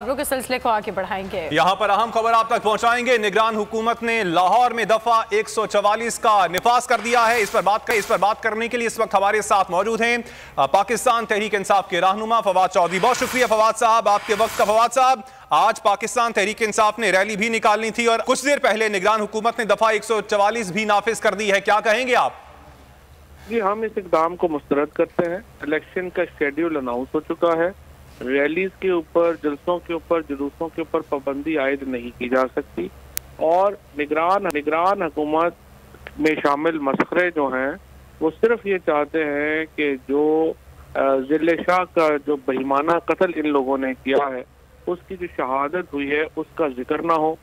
खबरों के सिलसिले को आगे बढ़ाएंगे। यहां पर अहम खबर आप तक पहुंचाएंगे। निगरान हुकूमत ने लाहौर में दफा 144 का निफाज कर दिया है। इस पर बात करने के लिए इस वक्त हमारे साथ मौजूद हैं पाकिस्तान तहरीक इंसाफ के रहनुमा फवाद चौधरी। बहुत शुक्रिया फवाद साहब आपके वक्त का। फवाद साहब, आज पाकिस्तान तहरीक इंसाफ ने रैली भी निकालनी थी और कुछ देर पहले निगरान हुकूमत ने दफा 144 भी नाफिज कर दी है, क्या कहेंगे आप? जी, हम इस इकदाम को मुस्तरद करते हैं। इलेक्शन का शेड्यूल अनाउंस हो चुका है। रैलीज के ऊपर, जलसों के ऊपर, जुलूसों के ऊपर पाबंदी आयद नहीं की जा सकती और निगरान हुकूमत में शामिल मसखरे जो हैं वो सिर्फ ये चाहते हैं कि जो जिले शाह का जो बेईमाना कत्ल इन लोगों ने किया है उसकी जो शहादत हुई है उसका जिक्र ना हो,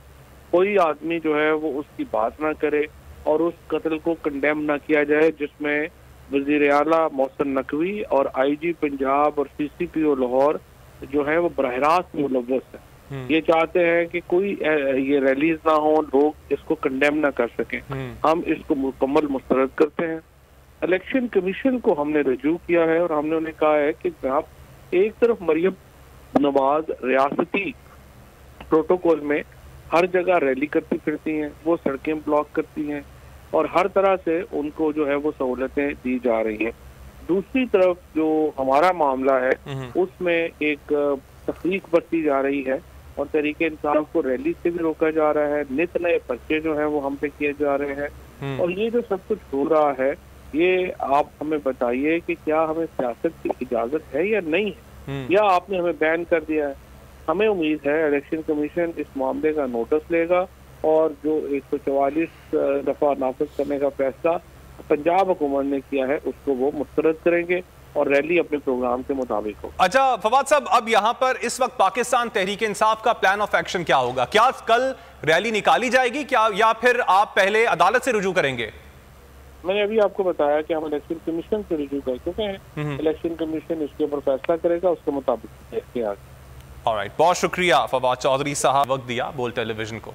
कोई आदमी जो है वो उसकी बात ना करे और उस कत्ल को कंडेम ना किया जाए जिसमें वज़ीर आला मोहसिन नकवी और आईजी पंजाब और सीसीपीओ लाहौर जो है वो बराह रास्त मुलव्वस है। ये चाहते हैं कि कोई ये रैलीज ना हो, लोग इसको कंडेम ना कर सकें। हम इसको मुकम्मल मुस्तरद करते हैं। इलेक्शन कमीशन को हमने रजू किया है और हमने उन्हें कहा है कि जनाब, एक तरफ मरियम नवाज रियासती प्रोटोकॉल में हर जगह रैली करती फिरती हैं, वो सड़कें ब्लॉक करती हैं और हर तरह से उनको जो है वो सहूलतें दी जा रही हैं। दूसरी तरफ जो हमारा मामला है उसमें एक तफरीक बरती जा रही है और तरीके इंसाफ को रैली से भी रोका जा रहा है। नित नए पर्चे जो हैं वो हम पे किए जा रहे हैं और ये जो सब कुछ हो रहा है ये आप हमें बताइए कि क्या हमें सियासत की इजाजत है या नहीं है, या आपने हमें बैन कर दिया है। हमें उम्मीद है इलेक्शन कमीशन इस मामले का नोटिस लेगा और जो 144 दफा नाफिज करने का फैसला पंजाब हुकूमत ने किया है उसको वो मुस्तरद करेंगे और रैली अपने प्रोग्राम के मुताबिक हो। अच्छा फवाद साहब, अब यहाँ पर इस वक्त पाकिस्तान तहरीक इंसाफ का प्लान ऑफ एक्शन क्या होगा? क्या कल रैली निकाली जाएगी क्या, या फिर आप पहले अदालत से रुजू करेंगे? मैंने अभी आपको बताया कि हम इलेक्शन कमीशन से रुजू कर चुके हैं। इलेक्शन कमीशन इसके ऊपर फैसला करेगा, उसके मुताबिक। ऑलराइट, बहुत शुक्रिया फवाद चौधरी साहब, वक्त दिया बोल टेलीविजन को।